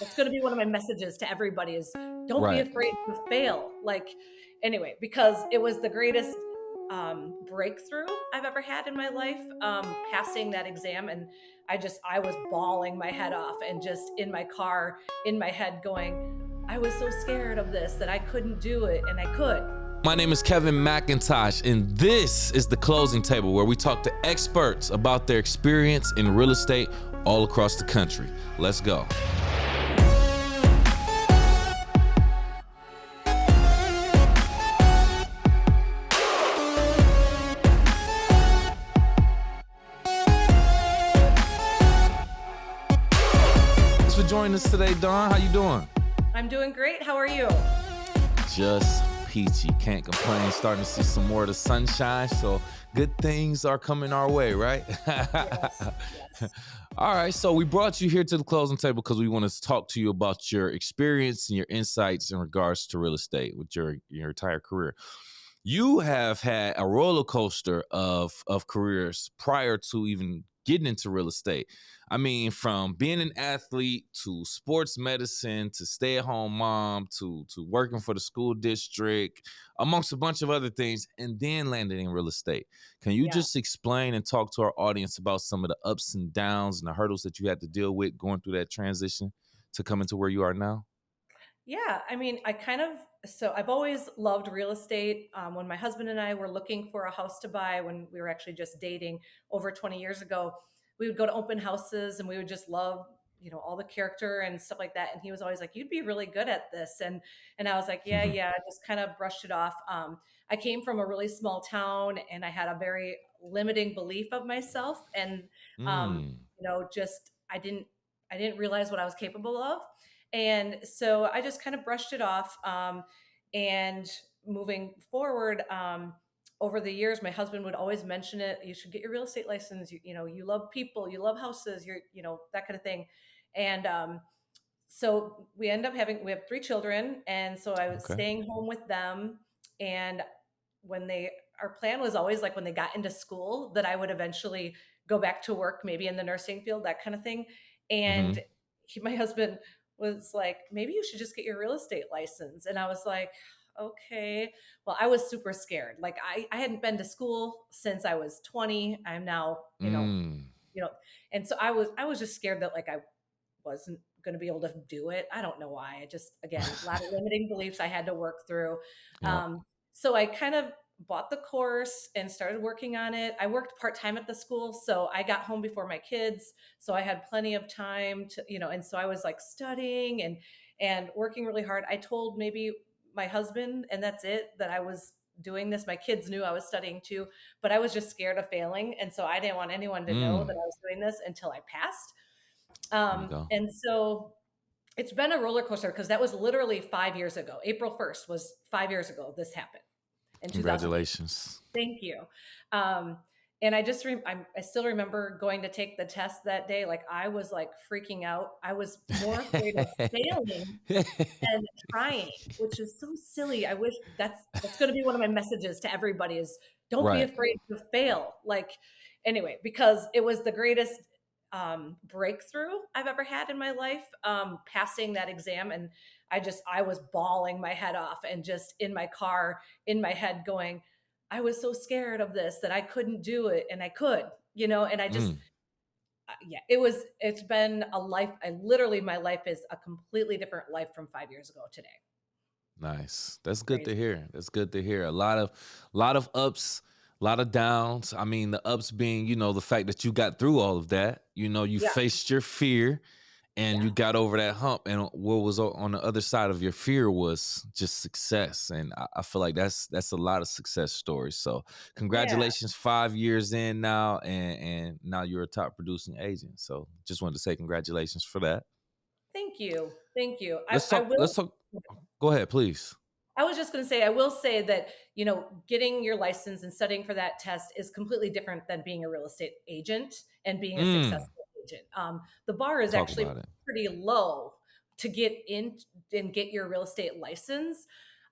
That's going to be one of my messages to everybody is don't be Right. afraid to fail. Like, anyway, because it was the greatest breakthrough I've ever had in my life, passing that exam. And I was bawling my head off and just in my car, in my head going, I was so scared of this that I couldn't do it. And I could. My name is Kevin McIntosh, and this is the Closing Table, where we talk to experts about their experience in real estate all across the country. Let's go. Thanks for joining us today, Dawn. How you doing? I'm doing great. How are you? Just peachy. Can't complain. Starting to see some more of the sunshine, so good things are coming our way, right? Yes. Yes. All right, so we brought you here to the Closing Table because we want to talk to you about your experience and your insights in regards to real estate with your entire career. You have had a roller coaster of careers prior to even getting into real estate. I mean, from being an athlete to sports medicine to stay-at-home mom to working for the school district, amongst a bunch of other things, and then landing in real estate. Can you Yeah. just explain and talk to our audience about some of the ups and downs and the hurdles that you had to deal with going through that transition to coming to where you are now? Yeah, I mean, I've always loved real estate. When my husband and I were looking for a house to buy when we were actually just dating over 20 years ago, we would go to open houses and we would just love, all the character and stuff like that. And he was always like, "You'd be really good at this." And I was like, "Yeah, yeah." I just kind of brushed it off. I came from a really small town and I had a very limiting belief of myself, and Mm, just I didn't realize what I was capable of. And so I just kind of brushed it off. And moving forward, over the years, my husband would always mention it. You should get your real estate license. You love people, you love houses, that kind of thing. And so we have three children. And so I was okay. staying home with them. And our plan was always like when they got into school that I would eventually go back to work, maybe in the nursing field, that kind of thing. And Hmm. my husband was like, maybe you should just get your real estate license. And I was like, okay. Well, I was super scared. Like I hadn't been to school since I was 20. I'm now, Mm, you know, and so I was just scared that like I wasn't going to be able to do it. I don't know why. I just, again, a lot of limiting beliefs I had to work through. yeah. So I kind of bought the course and started working on it. I worked part time at the school, so I got home before my kids, so I had plenty of time to, and so I was like studying and working really hard. I told maybe my husband, and that's it, that I was doing this. My kids knew I was studying too, but I was just scared of failing, and so I didn't want anyone to know that Mm, I was doing this until I passed. there you go. And so it's been a roller coaster because that was literally 5 years ago. April 1st was 5 years ago. This happened in 2008. Congratulations. Thank you. Um, and I still remember going to take the test that day. Like I was like freaking out. I was more afraid of failing than trying, which is so silly. I wish that's going to be one of my messages to everybody is don't be Right. afraid to fail. Like anyway, because it was the greatest breakthrough I've ever had in my life, passing that exam. And I was bawling my head off and just in my car, in my head going, I was so scared of this that I couldn't do it. And I could, and Mm, yeah, it's been a life. My life is a completely different life from 5 years ago today. nice. That's good to Crazy. hear. That's good to hear. A lot of ups, a lot of downs. I mean, the ups being, the fact that you got through all of that. You Yeah. faced your fear and you Yeah. got over that hump. And what was on the other side of your fear was just success. And I feel like that's a lot of success stories. So Yeah. congratulations, 5 years in now, and now you're a top producing agent. So just wanted to say congratulations for that. Thank you. Thank you. Let's talk. Let's talk. Go ahead, please. I was just going to say, I will say that, getting your license and studying for that test is completely different than being a real estate agent and being a Mm, successful agent. The bar is talk actually about it. pretty low to get in and get your real estate license.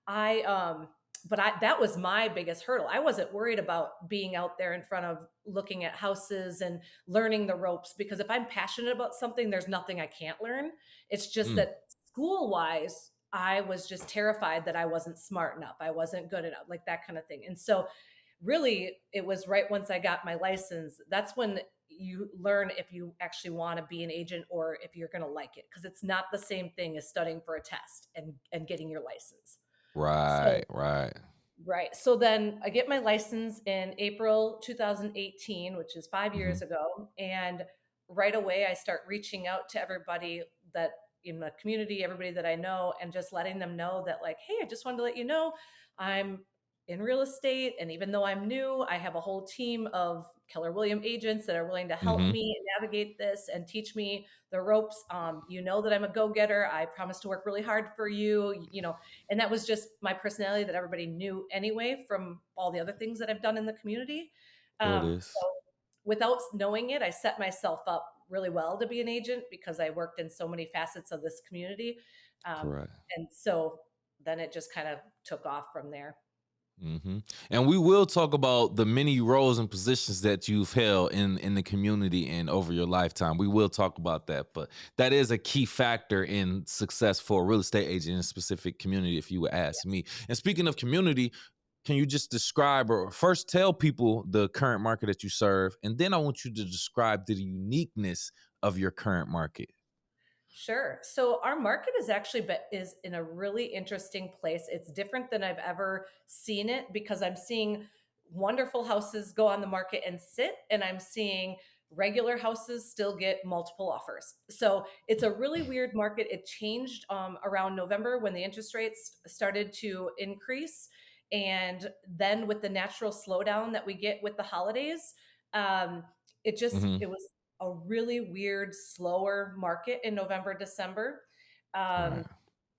I but that was my biggest hurdle. I wasn't worried about being out there in front of looking at houses and learning the ropes, because if I'm passionate about something, there's nothing I can't learn. It's just Mm, that school wise, I was just terrified that I wasn't smart enough. I wasn't good enough, like that kind of thing. And so really it was right once I got my license, that's when you learn if you actually want to be an agent or if you're going to like it, because it's not the same thing as studying for a test and getting your license. So right, right. right. So then I get my license in April 2018, which is 5 years Mhm, ago. And right away, I start reaching out to everybody that in the community, everybody that I know, and just letting them know that, like, hey, I just wanted to let you know I'm in real estate. And even though I'm new, I have a whole team of Keller William agents that are willing to help mhm. me navigate this and teach me the ropes. You know that I'm a go getter. I promise to work really hard for you, you know, and that was just my personality that everybody knew anyway from all the other things that I've done in the community. There it So is. without knowing it, I set myself up really well to be an agent because I worked in so many facets of this community. Um, Correct. and so then it just kind of took off from there. Hmm. And we will talk about the many roles and positions that you've held in the community and over your lifetime. We will talk about that, but that is a key factor in success for a real estate agent in a specific community, if you would ask me. And speaking of community, can you just describe or first tell people the current market that you serve, and then I want you to describe the uniqueness of your current market. Sure. So our market is actually is in a really interesting place. It's different than I've ever seen it because I'm seeing wonderful houses go on the market and sit, and I'm seeing regular houses still get multiple offers. So it's a really weird market. It changed around November when the interest rates started to increase, and then with the natural slowdown that we get with the holidays, um, Hmm. it was a really weird, slower market in November, December. Right, Um,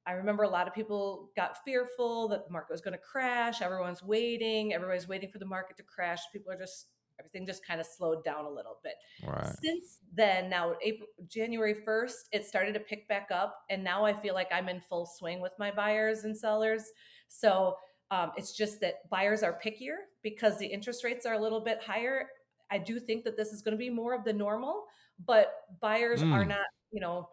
I remember a lot of people got fearful that the market was going to crash. Everyone's waiting. Everybody's waiting for the market to crash. People are just everything just kind of slowed down a little bit. right. Since then, now January 1st, it started to pick back up, and now I feel like I'm in full swing with my buyers and sellers. So it's just that buyers are pickier because the interest rates are a little bit higher. I do think that this is going to be more of the normal, but buyers are Mm. not, you know,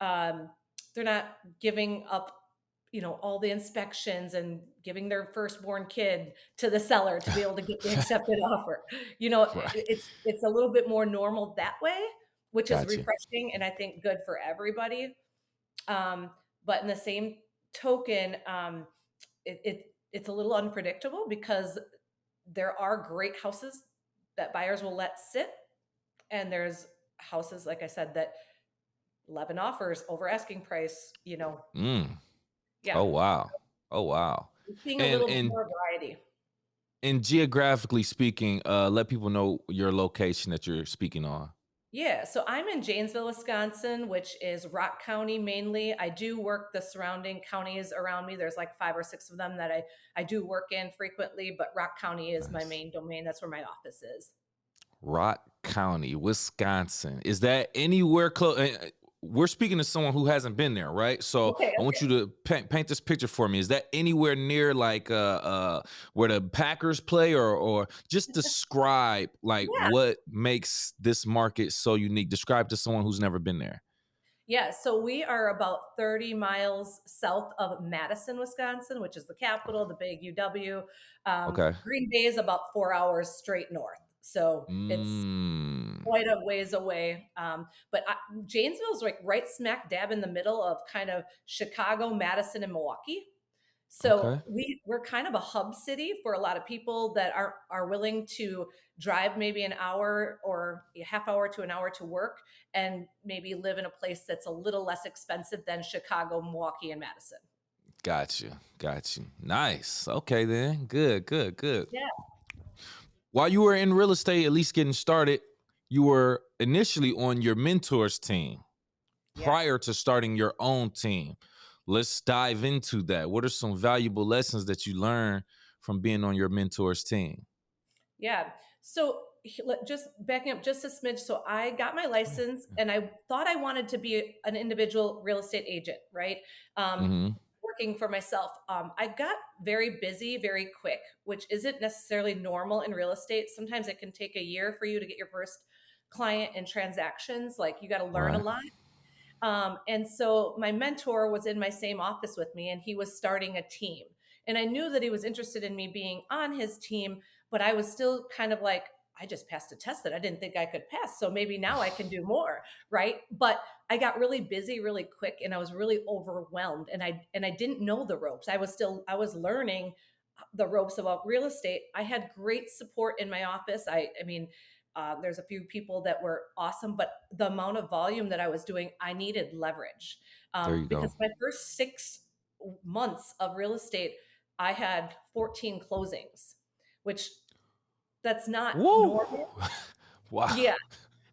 um, they're not giving up, you know, all the inspections and giving their firstborn kid to the seller to be able to get the accepted offer. You know, Right. it's a little bit more normal that way, which is Gotcha. refreshing and I think good for everybody. Um, but in the same token, it's a little unpredictable because there are great houses that buyers will let sit, and there's houses, like I said, that 11 offers over asking price, you know. Mm. Yeah, Oh wow. Oh wow. we're seeing a And little and more variety. and geographically speaking, let people know your location that you're speaking on. Yeah, so I'm in Janesville, Wisconsin, which is Rock County mainly. I do work the surrounding counties around me. There's like 5 or 6 of them that I do work in frequently, but Rock County is my Nice. main domain. That's where my office is. Rock County, Wisconsin. Is that anywhere close? We're speaking to someone who hasn't been there, right? So Okay, I want okay. you to paint this picture for me. Is that anywhere near like where the Packers play, or just describe like Yeah. what makes this market so unique? Describe to someone who's never been there. Yeah, so we are about 30 miles south of Madison, Wisconsin, which is the capital, the big UW. Okay. Green Bay is about 4 hours straight north. So it's Mm. quite a ways away. Janesville is like right smack dab in the middle of kind of Chicago, Madison, and Milwaukee. So Okay. we're kind of a hub city for a lot of people that are willing to drive maybe an hour or a half hour to an hour to work and maybe live in a place that's a little less expensive than Chicago, Milwaukee, and Madison. Got you. Got you. Nice. Okay then. Good. Good. Good. Yeah, While you were in real estate, at least getting started, you were initially on your mentor's team yeah. prior to starting your own team. Let's dive into that. What are some valuable lessons that you learned from being on your mentor's team? Yeah. So just backing up just a smidge. So I got my Oh, yeah. license and I thought I wanted to be an individual real estate agent, right? Um, Mm-hmm. working for myself, I got very busy very quick, which isn't necessarily normal in real estate. Sometimes it can take a year for you to get your first client and transactions. Like you got to learn a Right. lot. And so my mentor was in my same office with me and he was starting a team. And I knew that he was interested in me being on his team, but I was still kind of like, I just passed a test that I didn't think I could pass. So maybe now I can do more. Right. But I got really busy really quick and I was really overwhelmed and I didn't know the ropes. I was learning the ropes about real estate. I had great support in my office. There's a few people that were awesome, but the amount of volume that I was doing, I needed leverage There you because go. my first 6 months of real estate, I had 14 closings, which that's not Woo! normal. Wow. Yeah,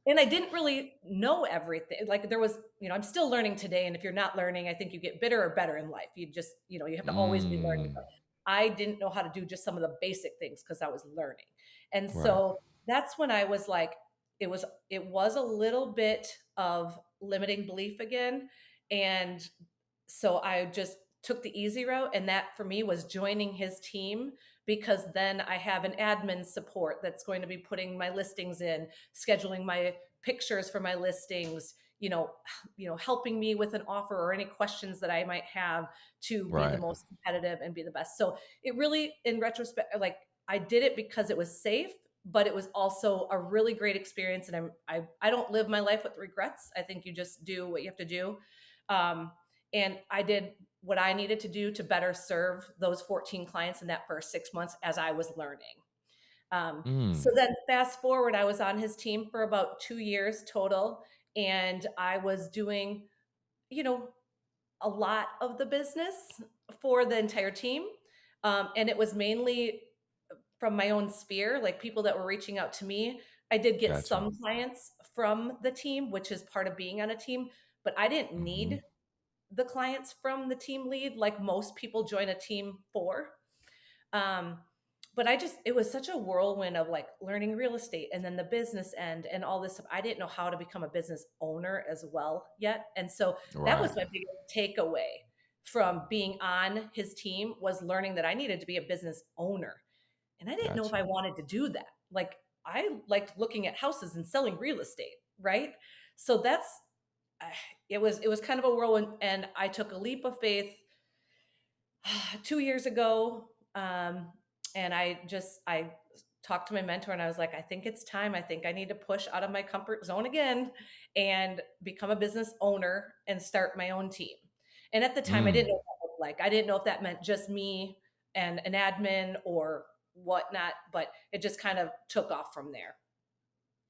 and I didn't really know everything. Like there was, I'm still learning today. And if you're not learning, I think you get bitter or better in life. You just, you have to always be learning. Mm, But I didn't know how to do just some of the basic things because I was learning. And right. so that's when I was like, it was a little bit of limiting belief again. And so I just took the easy route. And that for me was joining his team because then I have an admin support that's going to be putting my listings in, scheduling my pictures for my listings, helping me with an offer or any questions that I might have to be the Right. most competitive and be the best. So it really, in retrospect, like I did it because it was safe, but it was also a really great experience. And I don't live my life with regrets. I think you just do what you have to do. Um, and I did what I needed to do to better serve those 14 clients in that first 6 months as I was learning. So Mm, then fast forward, I was on his team for about 2 years total, and I was doing, you know, a lot of the business for the entire team. And it was mainly from my own sphere, like people that were reaching out to me. I did get gotcha. some clients from the team, which is part of being on a team, but I didn't Hmm. need the clients from the team lead like most people join a team for. Um, but it was such a whirlwind of like learning real estate and then the business end and all this stuff. I didn't know how to become a business owner as well yet. And so that Right. was my biggest takeaway from being on his team was learning that I needed to be a business owner. And I didn't know if Gotcha. I wanted to do that. Like I liked looking at houses and selling real estate, right? So uh, it was kind of a whirlwind and I took a leap of faith 2 years ago. And I talked to my mentor and I was like, I think it's time. I think I need to push out of my comfort zone again and become a business owner and start my own team. And at the time, I didn't Mm, know what that looked like. I didn't know if that meant just me and an admin or whatnot, but it just kind of took off from there.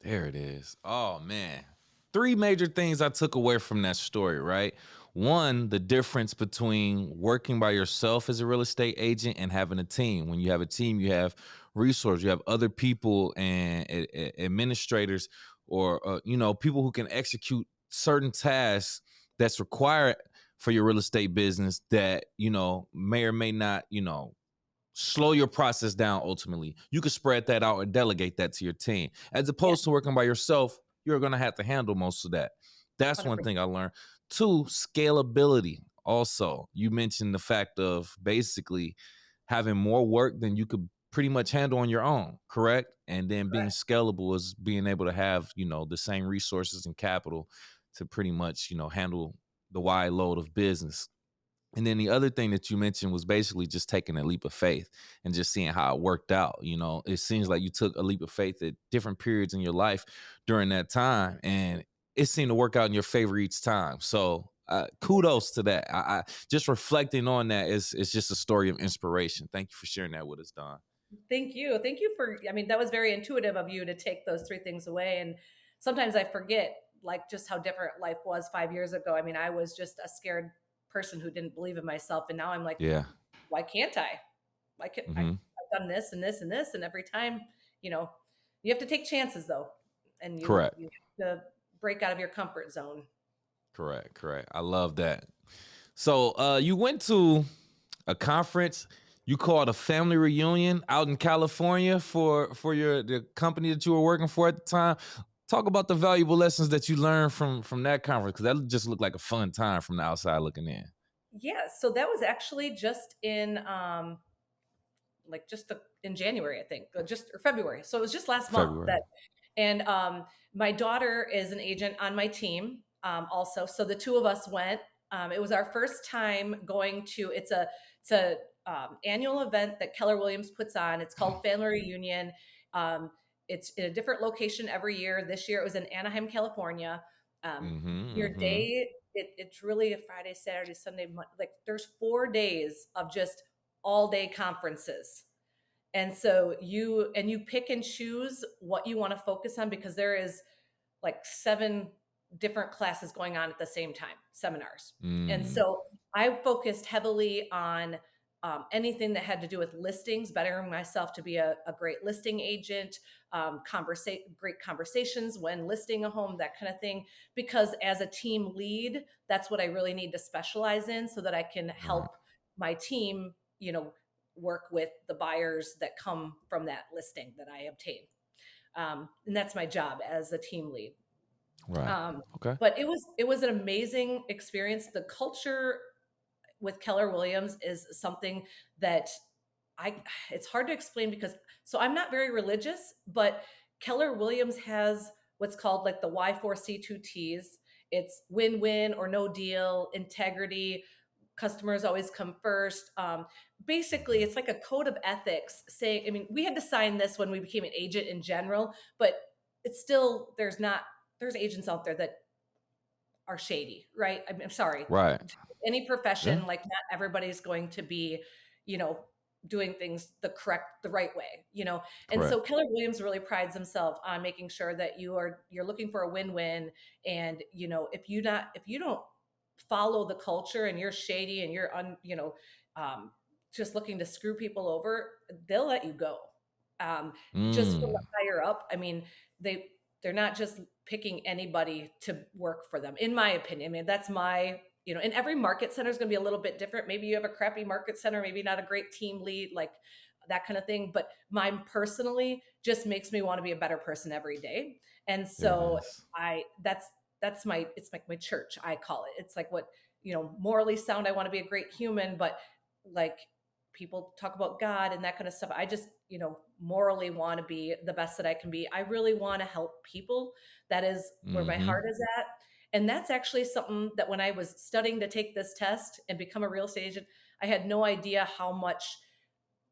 there it is. Oh man. Three major things I took away from that story, right? One, the difference between working by yourself as a real estate agent and having a team. When you have a team, you have resources, you have other people and administrators or people who can execute certain tasks that's required for your real estate business that, may or may not, slow your process down ultimately. You can spread that out or delegate that to your team. As Yeah, opposed to working by yourself, you're going to have to handle most of that. That's one 100%. thing I learned. Two, scalability. Also, you mentioned the fact of basically having more work than you could pretty much handle on your own, correct? And then being Correct. scalable is being able to have, the same resources and capital to pretty much, handle the wide load of business. And then the other thing that you mentioned was basically just taking a leap of faith and just seeing how it worked out. It seems like you took a leap of faith at different periods in your life during that time, and it seemed to work out in your favor each time. So kudos to that. I just reflecting on that is just a story of inspiration. Thank you for sharing that with us, Don. Thank you. Thank you that was very intuitive of you to take those three things away. And sometimes I forget like just how different life was 5 years ago. I mean, I was just a scared person who didn't believe in myself. And now I'm like, Yeah. why can't I? Hmm. I've done this and this and this. And every time, you know, you have to take chances though. And Correct. you have to break out of your comfort zone. Correct. Correct. I love that. So you went to a conference you called a family reunion out in California for the company that you were working for at the time. Talk about the valuable lessons that you learned from that conference because that just looked like a fun time from the outside looking in. Yeah, so that was actually just in in January, I think, just or February. So it was just last month February. that, and my daughter is an agent on my team, also. So the two of us went. It was our first time going to. It's a annual event that Keller Williams puts on. It's called Family Reunion. Um, it's in a different location every year. This year it was in Anaheim, California. Your Mm-hmm. day, it's really a Friday, Saturday, Sunday, like there's 4 days of just all day conferences. And so you pick and choose what you want to focus on because there is like 7 different classes going on at the same time, seminars. And Mm. so I focused heavily on anything that had to do with listings, bettering myself to be a great listing agent, great conversations when listing a home, that kind of thing. Because as a team lead, that's what I really need to specialize in so that I can Right. help my team, work with the buyers that come from that listing that I obtain. And that's my job as a team lead. Right. Um, Okay. but it was an amazing experience. The culture with Keller Williams is something that I it's hard to explain because so I'm not very religious, but Keller Williams has what's called like the Y4C2Ts. It's win-win or no deal, integrity, customers always come first. Basically, Mhm. it's like a code of ethics saying, I mean, we had to sign this when we became an agent in general, but it's still, there's agents out there that are shady, right? I'm sorry. Right. Any Yeah. profession, like not everybody's going to be, you know, doing things the right way, And so Correct. Keller Williams really prides himself on making sure that you're looking for a win-win. And, if you don't follow the culture and you're shady and um, just looking to screw people over, they'll let you go. Um, just from the Mm. higher up, I mean, they're not just picking anybody to work for them, in my opinion. I mean, that's and every market center is going to be a little bit different. Maybe you have a crappy market center, maybe not a great team lead, like that kind of thing. But mine personally just makes me want to be a better person every day. And so Yes. that's it's like my church, I call it. It's like what, morally sound. I want to be a great human, but like people talk about God and that kind of stuff. I just, morally want to be the best that I can be. I really want to help people. That is where my Mm-hmm. heart is at. And that's actually something that when I was studying to take this test and become a real estate agent, I had no idea how much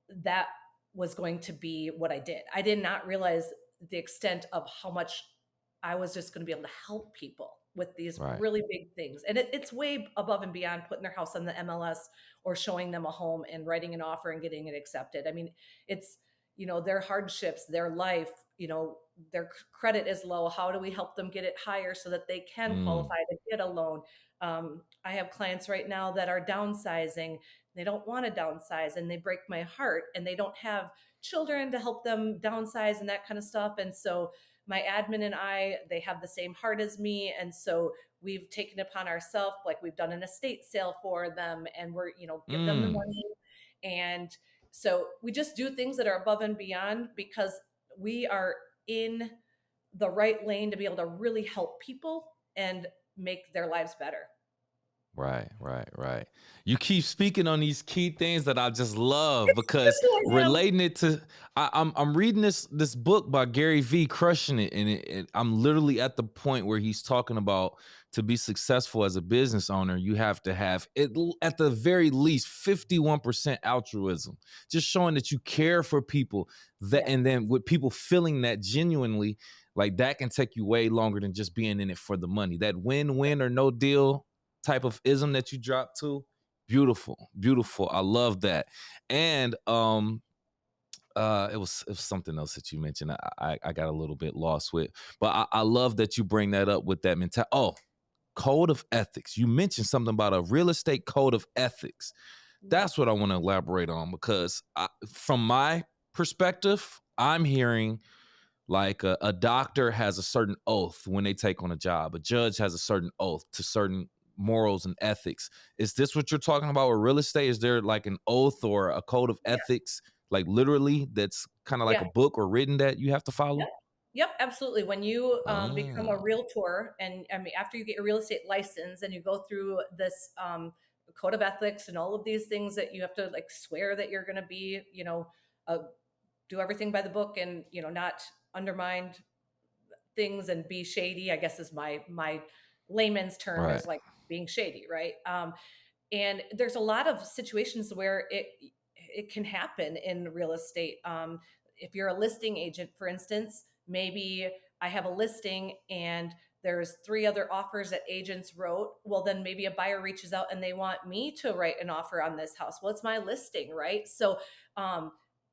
that was going to be what I did. I did not realize the extent of how much I was just going to be able to help people with these Right. really big things. And it's way above and beyond putting their house on the MLS or showing them a home and writing an offer and getting it accepted. I mean, it's, their hardships, their life, their credit is low. How do we help them get it higher so that they can Mm. qualify to get a loan? I have clients right now that are downsizing. They don't want to downsize and they break my heart and they don't have children to help them downsize and that kind of stuff. And so my admin and they have the same heart as me. And so we've taken upon ourselves, like we've done an estate sale for them and we're, give them the Mm. money. And so we just do things that are above and beyond because we are in the right lane to be able to really help people and make their lives better. Right, right, right. You keep speaking on these key things that I just love That's because who I am. relating it to I'm reading this book by Gary V, Crushing It, and I'm literally at the point where he's talking about to be successful as a business owner, you have to have at the very least 51% altruism, just showing that you care for people that, Yeah. and then with people feeling that genuinely, like that can take you way longer than just being in it for the money. That win-win or no deal type of ism that you drop to, beautiful, beautiful. I love that. And it was something else that you mentioned. I got a little bit lost with, but I love that you bring that up with that mentality. Oh, code of ethics. You mentioned something about a real estate code of ethics. Yeah. That's what I want to elaborate on because from my perspective, I'm hearing like a doctor has a certain oath when they take on a job. A judge has a certain oath to certain morals and ethics. Is this what you're talking about with real estate? Is there like an oath or a code of Yeah. ethics, like literally that's kind of like Yeah. a book or written that you have to Yep. follow? Yep, absolutely. When you become a Oh, realtor, and I mean, after you get your real estate license and you go through this code of ethics and all of these things that you have to like swear that you're going to be, uh, do everything by the book and, not undermine things and be shady, I guess is my layman's term Right. is like being shady, right? And there's a lot of situations where it can happen in real estate. If you're a listing agent, for instance, maybe I have a listing and there's three other offers that agents wrote. Well, then maybe a buyer reaches out and they want me to write an offer on this house. Well, it's my listing, right? So,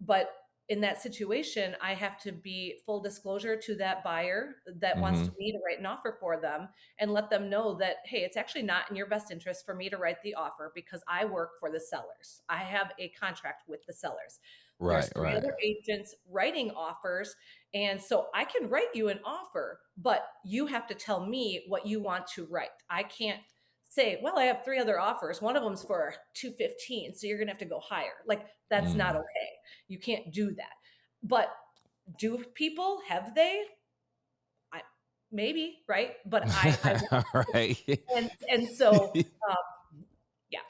but in that situation, I have to be full disclosure to that buyer that wants Mm-hmm. me to write an offer for them and let them know that, hey, it's actually not in your best interest for me to write the offer because I work for the sellers. I have a contract with the sellers. There's Right. three Right. other agents writing offers. And so I can write you an offer, but you have to tell me what you want to write. I can't say, well, I have three other offers. One of them's for 215, so you're going to have to go higher. Like that's not Mm. okay. You can't do that. But do people have they? I maybe, right? But I Right. and so, yeah.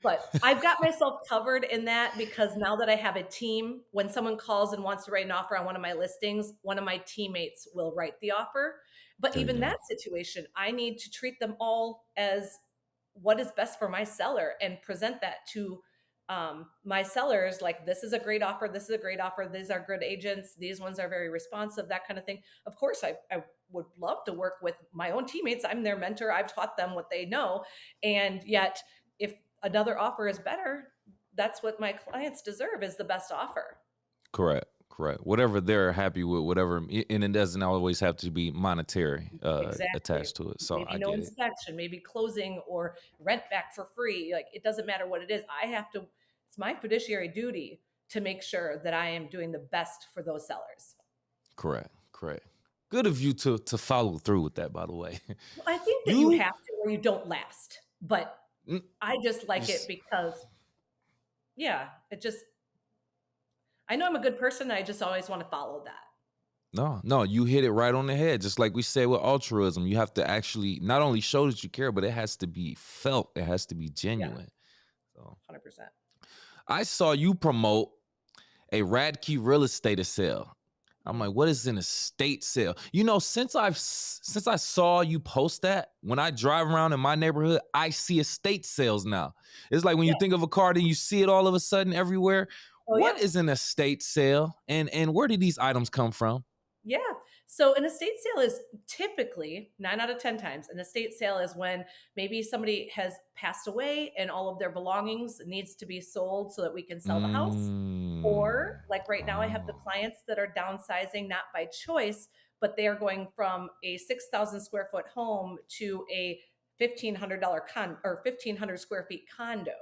But I've got myself covered in that because now that I have a team, when someone calls and wants to write an offer on one of my listings, one of my teammates will write the offer. But There you even go. that situation, I need to treat them all as what is best for my seller and present that to my sellers like this is a great offer, this is a great offer, these are good agents, these ones are very responsive, that kind of thing. Of course, I would love to work with my own teammates. I'm their mentor, I've taught them what they know, and yet if another offer is better, that's what my clients deserve, is the best offer. Correct. Correct. Whatever they're happy with, whatever, and it doesn't always have to be monetary Exactly. attached to it. So Maybe I no get it. inspection, maybe closing or rent back for free. Like it doesn't matter what it is. I have to, it's my fiduciary duty to make sure that I am doing the best for those sellers. Correct. Correct. Good of you to follow through with that. By the way, Well, I think that you you have to or you don't last. But mm, I just like it just because, yeah, it just, I know I'm a good person. I just always want to follow that. no, no, you hit it right on the head. Just like we said with altruism, you have to actually not only show that you care, but it has to be felt. It has to be Yeah, genuine. So 100%. I saw you promote a Radke real estate sale. I'm Mm. like, what is an estate sale? You know, since I saw you post that, when I drive around in my neighborhood, I see estate sales now. It's like when you Yeah. think of a car, then you see it all of a sudden everywhere. Oh, What yep. is an estate sale, and where do these items come from? Yeah. So an estate sale is typically 9 out of 10 times an estate sale is when maybe somebody has passed away and all of their belongings needs to be sold so that we can sell the house. Mm. Or like right now I have the Oh. clients that are downsizing not by choice, but they are going from a 6,000 square foot home to a $1,500 or 1,500 square feet condo.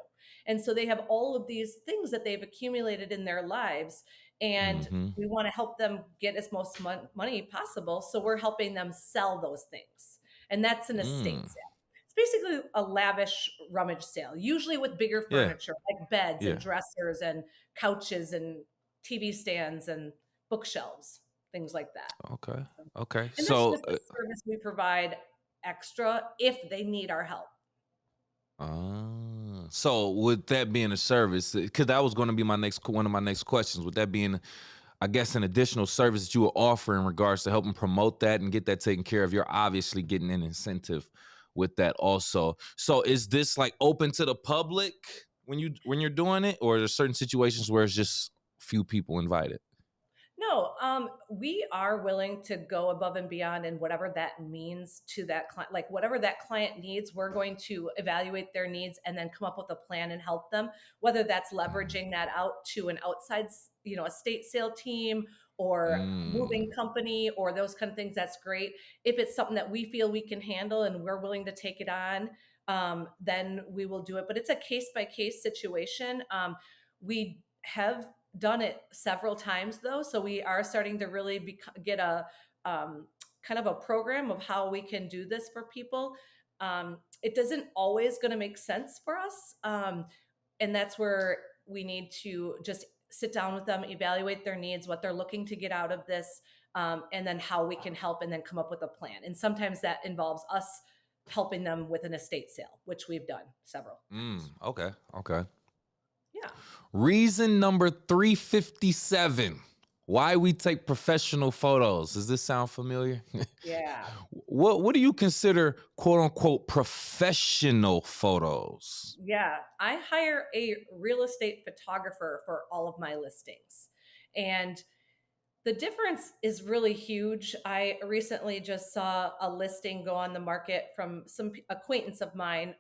And so they have all of these things that they've accumulated in their lives, and Mm-hmm. we want to help them get as most money possible. So we're helping them sell those things. And that's an estate Mm. sale. It's basically a lavish rummage sale, usually with bigger Yeah. furniture like beds and Yeah. dressers and couches and TV stands and bookshelves, things like that. Okay. Okay. And that's So, just a service we provide extra if they need our help. so with that being a service, because that was going to be one of my next questions. With that being, I guess, an additional service that you will offer in regards to helping promote that and get that taken care of, you're obviously getting an incentive with that also. So, is this like open to the public when you're doing it, or are there certain situations where it's just few people invited? No, we are willing to go above and beyond in whatever that means to that client. Like whatever that client needs, we're going to evaluate their needs and then come up with a plan and help them. Whether that's leveraging that out to an outside, estate sale team or moving Mm, company or those kind of things, that's great. If it's something that we feel we can handle and we're willing to take it on, then we will do it. But it's a case by case situation. We have done it several times though, so we are starting to really get a kind of a program of how we can do this for people. It doesn't always going to make sense for us, and that's where we need to just sit down with them, evaluate their needs, what they're looking to get out of this, and then how we can help, and then come up with a plan. And sometimes that involves us helping them with an estate sale, which we've done several times. Okay. Okay. Yeah. Reason number 357. Why we take professional photos. Does this sound familiar? Yeah. What do you consider quote unquote professional photos? Yeah, I hire a real estate photographer for all of my listings. And the difference is really huge. I recently just saw a listing go on the market from some acquaintance of mine.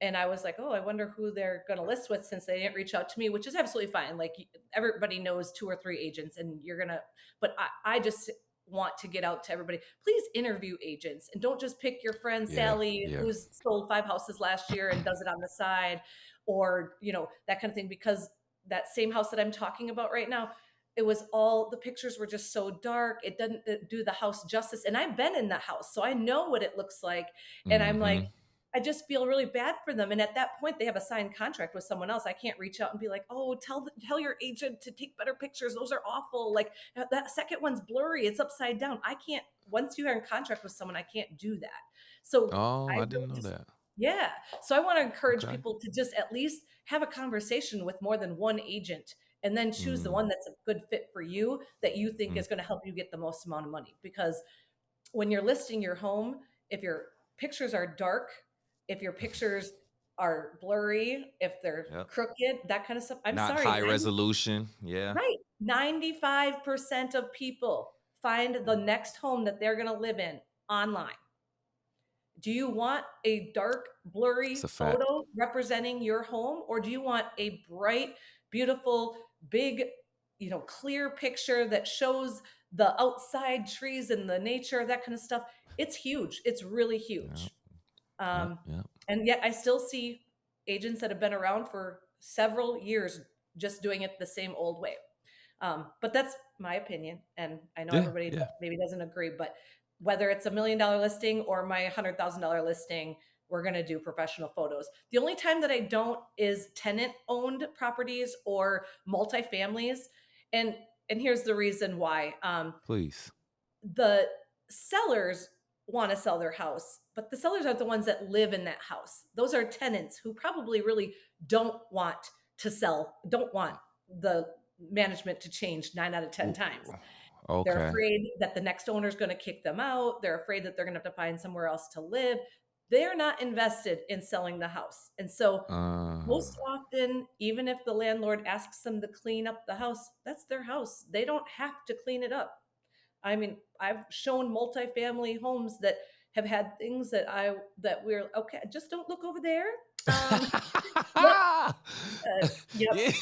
And I was like, oh, I wonder who they're going to list with since they didn't reach out to me, which is absolutely fine. Like everybody knows two or three agents, and you're going to, but I just want to get out to everybody. Please interview agents and don't just pick your friend Yeah, Sally yeah. who's sold 5 houses last year and does it on the side, or, that kind of thing, because that same house that I'm talking about right now, it was all the pictures were just so dark. It doesn't do the house justice. And I've been in the house, so I know what it looks like. And I'm like, Hmm. I just feel really bad for them. And at that point, they have a signed contract with someone else. I can't reach out and be like, "Oh, tell your agent to take better pictures. Those are awful. Like that second one's blurry. It's upside down." I can't. Once you are in contract with someone, I can't do that. So Oh, I I really didn't know just that. yeah. So I want to encourage Okay. people to just at least have a conversation with more than one agent and then choose the Mm, one that's a good fit for you that you think mm, is going to help you get the most amount of money. Because when you're listing your home, if your pictures are dark, if your pictures are blurry, if they're yep. crooked, that kind of stuff, I'm Not sorry, high resolution. Yeah. right. 95% of people find the next home that they're going to live in online. Do you want a dark, That's a blurry fact. photo representing your home, or do you want a bright, beautiful, big, clear picture that shows the outside trees and the nature, that kind of stuff? It's huge. It's really Yep. huge. Yep. Um, Yep. and yet I still see agents that have been around for several years just doing it the same old way. But that's my opinion, and I know Yeah. everybody Yeah. maybe doesn't agree. But whether it's $1 million listing or my $100,000 listing, we're going to do professional photos. The only time that I don't is tenant-owned properties or multifamilies, and and here's the reason why. Please. The sellers want to sell their house, but the sellers are the ones that live in that house. Those are tenants who probably really don't want to sell, don't want the management to change 9 out of 10 Ooh, times. They're okay. afraid that the next owner is going to kick them out. They're afraid that they're going to have to find somewhere else to live. They're not invested in selling the house. And so, Uh, most often, even if the landlord asks them to clean up the house, that's their house. They don't have to clean it up. I mean, I've shown multifamily homes that have had things that we're okay. Just don't look over there. Yep, yep. yeah.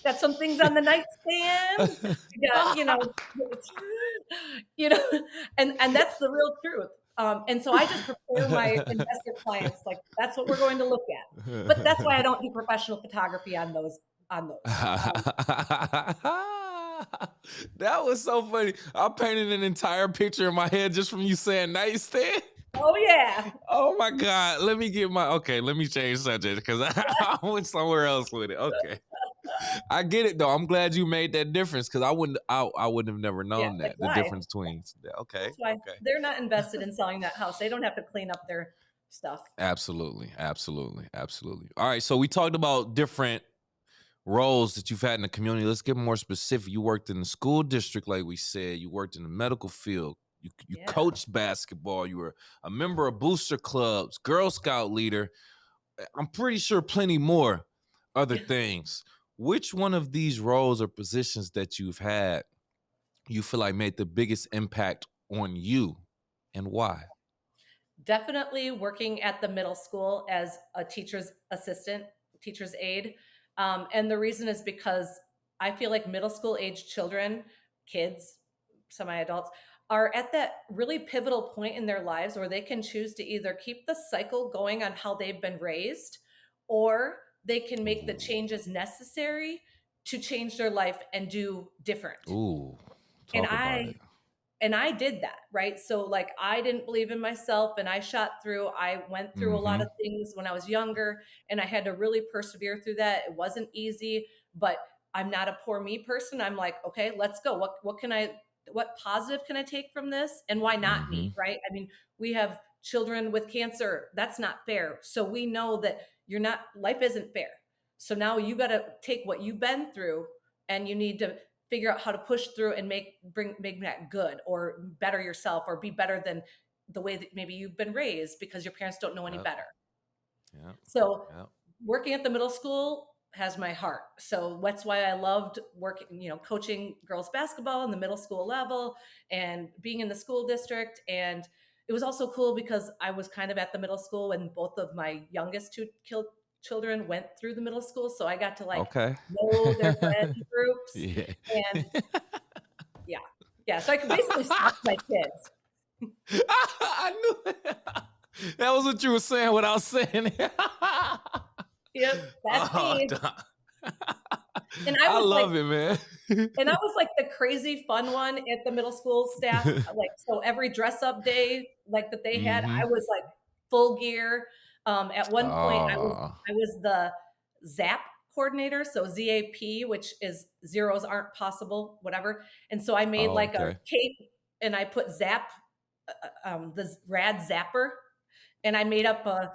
Got some things on the nightstand. You got, you know, and that's the real truth. And so I just prepare my investor clients like that's what we're going to look at. But that's why I don't do professional photography on those on those. That was so funny. I painted an entire picture in my head just from you saying nightstand. Oh yeah. Oh my God. Let me get my okay. Let me change subject because I went somewhere else with it. Okay. I get it though. I'm glad you made that difference because I wouldn't have never Yeah, known that's that. The why. difference between okay, That's why okay. they're not invested in selling that house. They don't have to clean up their stuff. Absolutely. Absolutely. Absolutely. All right. So we talked about different roles that you've had in the community. Let's get more specific. You worked in the school district, like we said. You worked in the medical field. You Yeah. coached basketball. You were a member of booster clubs, Girl Scout leader. I'm pretty sure plenty more other things. Which one of these roles or positions that you've had you feel like made the biggest impact on you and why? Definitely working at the middle school as a teacher's assistant, teacher's aide. And the reason is because I feel like middle school age children, kids, semi adults, are at that really pivotal point in their lives where they can choose to either keep the cycle going on how they've been raised, or they can make the Ooh, changes necessary to change their life and do different. ooh, And talk about I it. and I did that, right? So like I didn't believe in myself and I shot through. I went through a lot Mm-hmm. of things when I was younger and I had to really persevere through that. It wasn't easy, but I'm not a poor me person. I'm like, okay, let's go. What positive can I take from this and why not Mm-hmm. me, right? I mean, we have children with cancer, that's not fair. So we know that life isn't fair. So now you got to take what you've been through and you need to figure out how to push through and make that good or better yourself or be better than the way that maybe you've been raised because your parents don't know any Yep. better. Yep. So Yep. working at the middle school has my heart. So that's why I loved working, coaching girls basketball in the middle school level and being in the school district. And it was also cool because I was kind of at the middle school when both of my youngest two children went through the middle school. So I got to like Okay. know their friend groups. Yeah. And yeah, yeah. So I could basically stalk my kids. I knew it. That was what you were saying without saying it. Yep, that's Oh, me. Don. And I love it, man. I was like the crazy fun one at the middle school staff. Like, so every dress up day, like that they had, Hmm. I was like full gear. At one point, Oh, I was the ZAP coordinator, so ZAP, which is zeros aren't possible, whatever. And so I made like a okay. cape, and I put ZAP, the Rad Zapper, and I made up a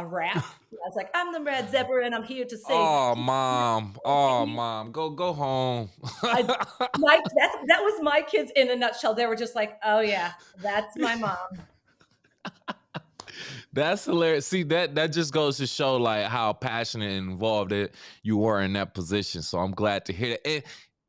rap. I was like, I'm the Rad Zapper, and I'm here to say, Oh, mom. Oh, mom. Go home. I that was my kids in a nutshell. They were just like, "Oh yeah, that's my mom." That's hilarious. See, that just goes to show like how passionate and involved you were in that position. So I'm glad to hear that. And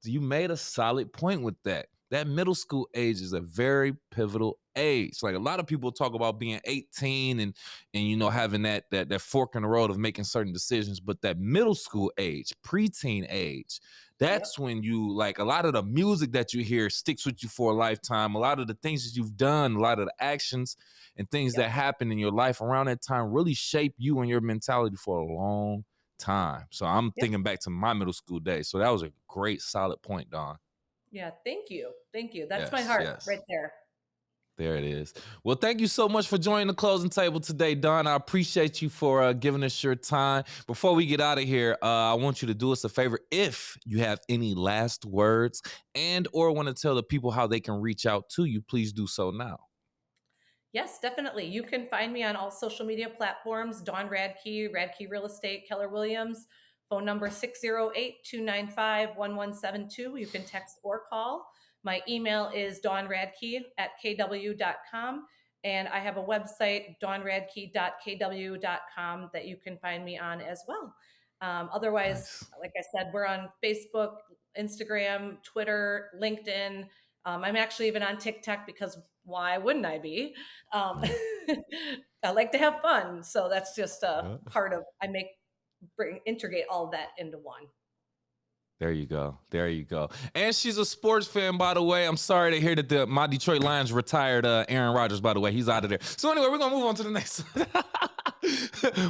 you made a solid point with that. That middle school age is a very pivotal age. Like a lot of people talk about being 18 and having that fork in the road of making certain decisions, but that middle school age, preteen age, Yep, that's when you like a lot of the music that you hear sticks with you for a lifetime. A lot of the things that you've done, a lot of the actions and things yep, that happen in your life around that time really shape you and your mentality for a long time. So I'm yep. thinking back to my middle school days. So that was a great, solid point, Don. Yeah, thank you. That's my Yes, heart yes. right there. There it is. Well, thank you so much for joining the closing table today, Don. I appreciate you for giving us your time. Before we get out of here, I want you to do us a favor. If you have any last words and or want to tell the people how they can reach out to you, please do so now. Yes, definitely. You can find me on all social media platforms, Dawn Radke, Radke Real Estate, Keller Williams, phone number 608-295-1172. You can text or call. My email is dawnradke@kw.com. And I have a website, dawnradke.kw.com, that you can find me on as well. Otherwise, Nice. like I said, we're on Facebook, Instagram, Twitter, LinkedIn. I'm actually even on TikTok because why wouldn't I be? Um, Yeah. I like to have fun, so that's just a Yeah. part of integrate all of that into one. There you go. There you go. And she's a sports fan, by the way. I'm sorry to hear that my Detroit Lions retired Aaron Rodgers, by the way. He's out of there. So anyway, we're going to move on to the next.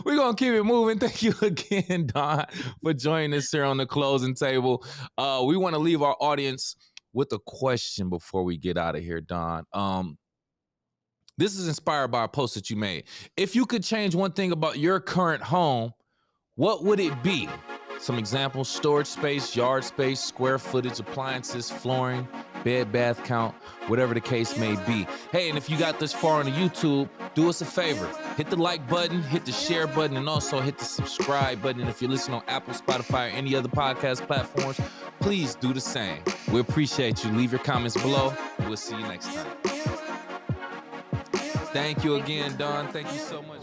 We're going to keep it moving. Thank you again, Don, for joining us here on the closing table. We want to leave our audience with a question before we get out of here, Don. This is inspired by a post that you made. If you could change one thing about your current home, what would it be? Some examples: storage space, yard space, square footage, appliances, flooring, bed, bath count, whatever the case may be. Hey, and if you got this far on the YouTube, do us a favor. Hit the like button, hit the share button, and also hit the subscribe button. And if you're listening on Apple, Spotify, or any other podcast platforms, please do the same. We appreciate you. Leave your comments below. We'll see you next time. Thank you again, Don. Thank you so much.